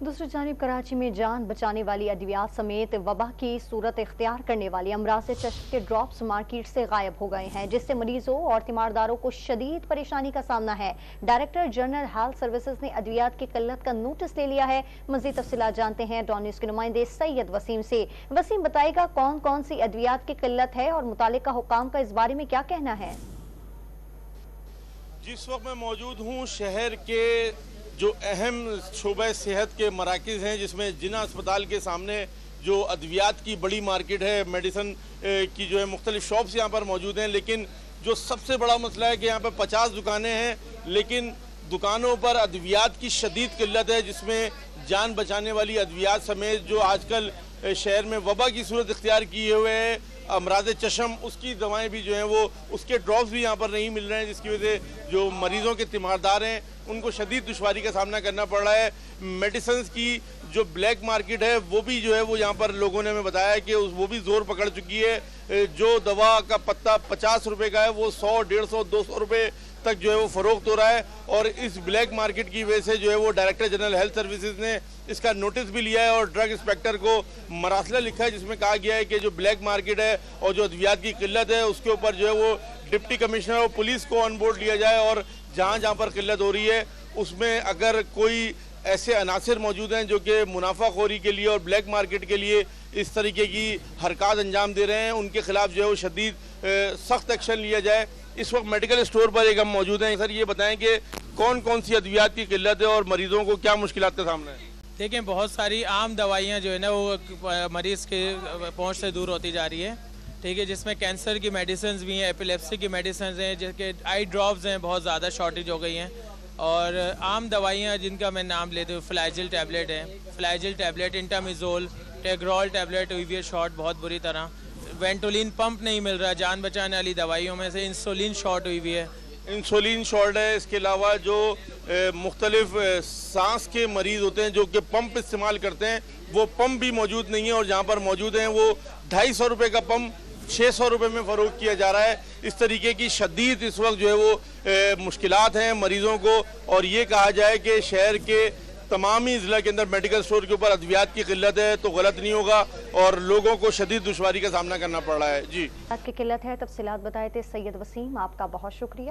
दूसरी जानिब कराची में जान बचाने वाली अद्वियात समेत वबा की सूरत इख्तियार करने वाली अमराज चश्म के ड्रॉप्स मार्केट से गायब हो गए हैं, जिससे मरीजों और तीमारदारों को शदीद परेशानी का सामना है। डायरेक्टर जनरल हेल्थ सर्विसेज ने अद्वियात की किल्लत का नोटिस ले लिया है। मजीद तफसीलात जानते हैं डॉन न्यूज़ के नुमाइंदे सैयद वसीम से। वसीम, बताएगा कौन कौन सी अद्वियात की किल्लत है और मुतालिका हुकाम का इस बारे में क्या कहना है? जिस वक्त मैं मौजूद हूँ शहर के जो अहम शोबे सेहत के मराकज़ हैं, जिसमें जिना अस्पताल के सामने जो अद्वियात की बड़ी मार्केट है, मेडिसन की जो है मुख्तलिफ शॉप्स यहाँ पर मौजूद हैं। लेकिन जो सबसे बड़ा मसला है कि यहाँ पर 50 दुकानें हैं, लेकिन दुकानों पर अद्वियात की शदीद किल्लत है, जिसमें जान बचाने वाली अद्वियात समेत जो आजकल शहर में वबा की सूरत इख्तियार किए हुए है, अमराज चश्म, उसकी दवाएं भी जो हैं वो उसके ड्रॉप्स भी यहाँ पर नहीं मिल रहे हैं, जिसकी वजह से जो मरीज़ों के तीमारदार हैं उनको शदीद दुश्वारी का सामना करना पड़ रहा है। मेडिसिन की जो ब्लैक मार्केट है वो भी जो है वो यहाँ पर लोगों ने हमें बताया कि वो भी ज़ोर पकड़ चुकी है। जो दवा का पत्ता 50 रुपये का है वो 100, 150, 200 रुपये तक जो है वो फ़रोख्त हो रहा है। और इस ब्लैक मार्केट की वजह से जो है वो डायरेक्टर जनरल हेल्थ सर्विसेज ने इसका नोटिस भी लिया है और ड्रग इंस्पेक्टर को मरासला लिखा है, जिसमें कहा गया है कि जो ब्लैक मार्केट है और जो अद्वियात की किल्लत है उसके ऊपर जो है वो डिप्टी कमिश्नर और पुलिस को ऑन बोर्ड लिया जाए और जहाँ जहाँ पर किल्लत हो रही है उसमें अगर कोई ऐसे अनासर मौजूद हैं जो कि मुनाफाखोरी के लिए और ब्लैक मार्केट के लिए इस तरीके की हरकत अंजाम दे रहे हैं, उनके खिलाफ जो है वो शदीद सख्त एक्शन लिया जाए। इस वक्त मेडिकल स्टोर पर एक हम मौजूद हैं। सर, ये बताएं कि कौन कौन सी अद्वियात की किल्लत है और मरीजों को क्या मुश्किलात का सामना है? देखिए, बहुत सारी आम दवाइयाँ जो है ना वो मरीज़ के पहुँच से दूर होती जा रही है, ठीक है, जिसमें कैंसर की मेडिसिन भी हैं, एपिलेप्सी की मेडिसिन हैं, जिसके आई ड्रॉप्स हैं, बहुत ज़्यादा शॉर्टेज हो गई हैं। और आम दवाइयाँ जिनका मैं नाम लेती हूँ, फ्लैजिल टैबलेट है, फ्लैजिल टैबलेट, इंटामिजोल, टेग्रोल टैबलेट हुई हुई है शॉर्ट बहुत बुरी तरह, वेंटोलिन पंप नहीं मिल रहा, जान बचाने वाली दवाइयों में से इंसुलिन शॉर्ट हुई हुई है, इंसुलिन शॉर्ट है। इसके अलावा जो मुख्तलिफ सांस के मरीज़ होते हैं जो कि पंप इस्तेमाल करते हैं वो पंप भी मौजूद नहीं है और जहाँ पर मौजूद हैं वो 250 रुपये का पंप 600 रुपये में फ़रोख्त किया जा रहा है। इस तरीके की शदीद इस वक्त जो है वो मुश्किलात हैं मरीज़ों को। और ये कहा जाए कि शहर के तमाम ही ज़िला के अंदर मेडिकल स्टोर के ऊपर अद्वियात की किल्लत है तो गलत नहीं होगा और लोगों को शदीद दुश्वारी का सामना करना पड़ रहा है। जी, की किल्लत है। तफसीलात बताए थे सैयद वसीम, आपका बहुत शुक्रिया।